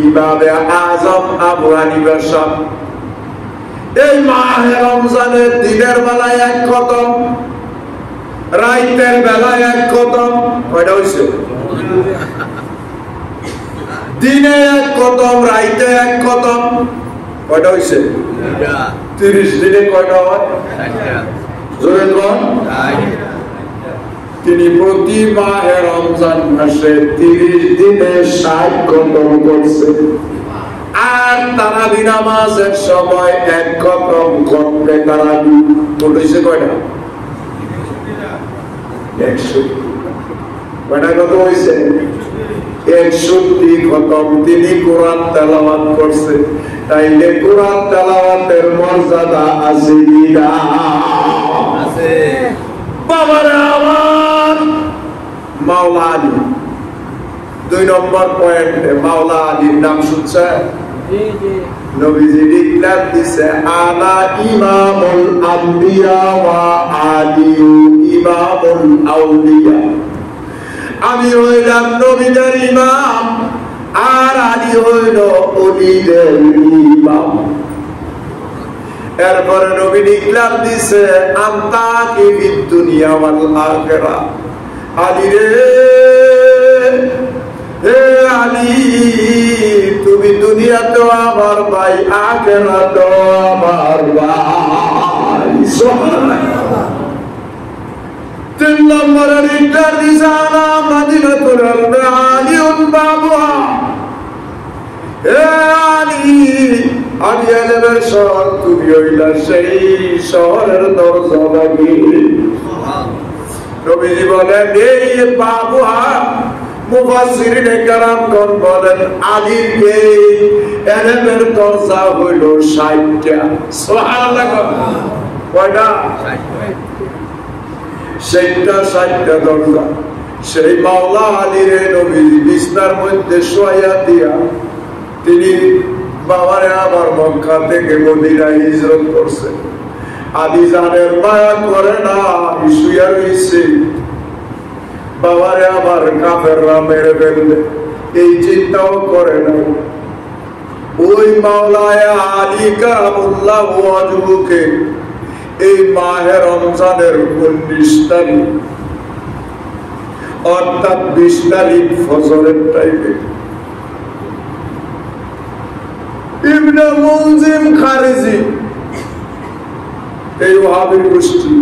ইমামে আজম আবু হানিফা সাহেব এই মাহে রমজানের দিনের বেলায় এক খতম, রাতের বেলায় এক খতম। কয়টা হইছে? দিনে এক খতম, রাতে এক খতম। কয়টা হইছে? 30 দিনে কয়টা হয়? জোরে কোন? তিনি প্রতি মাহে রমজান মাসে 30 দিনে 60 খতম করছে। আর তারাবি নামাজের সময় এক খতম করতে তারাবি বলেছে কয়টা? 160। কয়টা কত হয়েছে? 160 খতম তিনি কোরআন তেলাওয়াত করছে। তাইলে কোরআন তেলাওয়াতের মর্যাদা আছে কি না? আছে। বাবারে আমার মাওলা আলী 2 নম্বর পয়েন্টে মাওলা আলীর নাম শুনছে? নবীজি ডিক্লেয়ার দিছে আনা ইমামুল আম্বিয়া ওয়া আলী ইমামুল আউলিয়া। আমি হইলাম নবীদের ইমাম আর আলী হইল ওলিদের ইমাম। এরপরে নবী ডিক্লেয়ার দিছে আনতা কি ফিদ দুনিয়া ওয়াল আখিরা। আলী রে, হে আলী তুমি দুনিয়াতেও আমার ভাই, আখিরাতেও আমার ভাই। সুবহানাল্লাহ। 3 নম্বরে ডিক্লেয়ার দিছে আনা মাদিনাতুল আলিউন বাবুহা। হে আলী, আমি এলেমের শহর, তুমি হইলা সেই শহরের দরজা লাগি। নবীজি বলেন এই বাবুহা, মুফাসসিরিনে কেরামগণ বলেন আলীর এই এলেমের দরজা হইল 60টা। সুবহানাল্লাহ। কয়টা? 60টা দরজা। সেই মাওলা আলীর নবীজি বিছনার মধ্যে শোয়া দিয়া তিনি বাবারে আবার মক্কা থেকে মদিনায় হিজরত করছে। আলী জানের মায়া করে না, শুয়া রইছে। বাবারে আবার কাফেররা মেরে ফেলবে এই চিন্তাও করে না। ওই মাওলায় আলী কারামুল্লাহ ওয়াজহুকে এই মাহে রমজানের 19 তারিখ অর্থাৎ 20 তারিখ ফজরের টাইমে ইবনে মুলজিম খারিজি, এই ওয়াহাবীর গোষ্ঠী,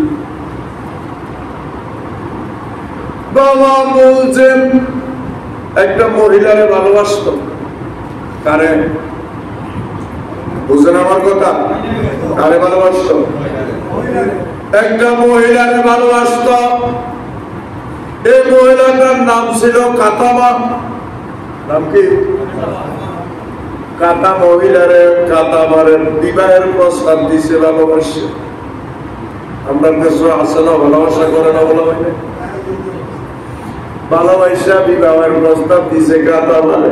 বাবা মুলজিম একটা মহিলারে ভালোবাসত। কারে? বুঝেন আমার কথা? কারে ভালোবাসত? একটা মহিলারে ভালোবাসত। এই মহিলাটার নাম ছিল কাতামা। নাম কি? কাতা মহিলারে কাতামারের বিবাহের প্রস্তাব দিছে ভালোবাসে। আপনার দেশে আছে না ভালোবাসা করে না? বলা হয় ভালোবাসা বিবাহের প্রস্তাব দিছে কাতামারে।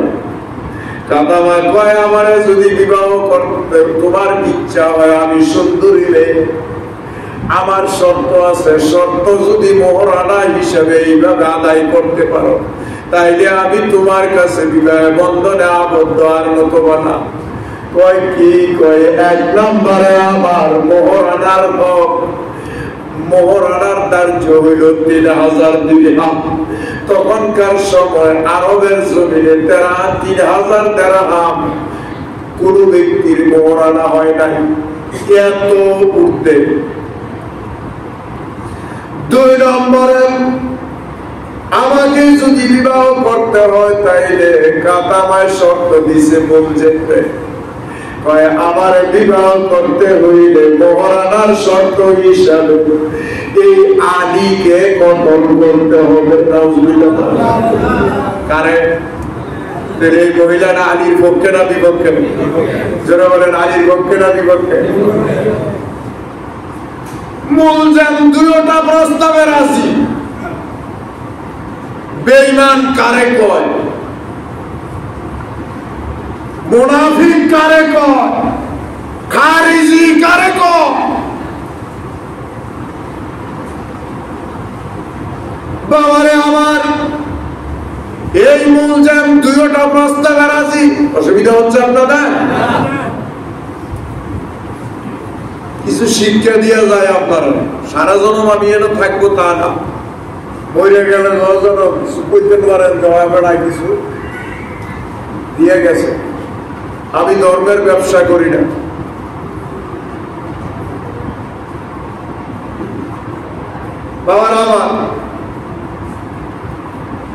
কাতামা কয় আমারে যদি বিবাহ করতে তোমার ইচ্ছা হয়, আমি সুন্দরী মেয়ে, আমার শর্ত আছে, শর্ত যদি মোহরানা হিসেবে এইভাবে আদায় করতে পারো তাইলে আমি তোমার কাছে বিবাহ বন্ধনে আবদ্ধ, আর নতুবা না। কয় কি? কয় 1 নম্বরে আমার মোহরানার হক, মোহরানার ধার্য হইল 3000 দিরহাম। তখনকার সময় আরবের জমিনে 3000 দিরহাম কোন ব্যক্তির মোহরানা হয় নাই, এত উঠতে। 2 নম্বরে আমাকে যদি বিবাহ করতে হয় তাইলে কাতামায় শর্ত দিছে মুলজিমে, কয় আমার বিবাহ করতে হইলে মোহরানার শর্ত হিসাবে এই আলীকে কতল করতে হবে। কারে? এই মহিলাটা আলীর পক্ষে না বিপক্ষে? যারা বলেন আলীর পক্ষে না বিপক্ষে? মুলজিম 2টা প্রস্তাবে রাজি। বেঈমান কারে কয়? মুনাফিক কারে কয়? খারিজি কারে কয়? বাবারে আমার এই বলছে আমি দুইটা প্রস্তাবে রাজি, অসুবিধা হচ্ছে আপনাদের? কিছু শিক্ষা দিয়ে যায় আপনারা, সারা জনম আমি এটা থাকবো তা না, বইরে গেলে কিছু বলতে পারেন জবাবেড়ায় কিছু দিয়ে গেছে। আমি ধর্মের ব্যবসা করি না। বাবার আমার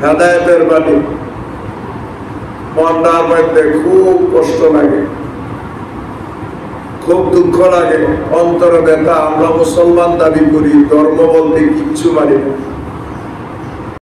হেদায়েতের বাণী মনটার মধ্যে খুব কষ্ট লাগে, খুব দুঃখ লাগে, অন্তরে ব্যথা। আমরা মুসলমান দাবি করি, ধর্ম বলতে কিচ্ছু পারি না।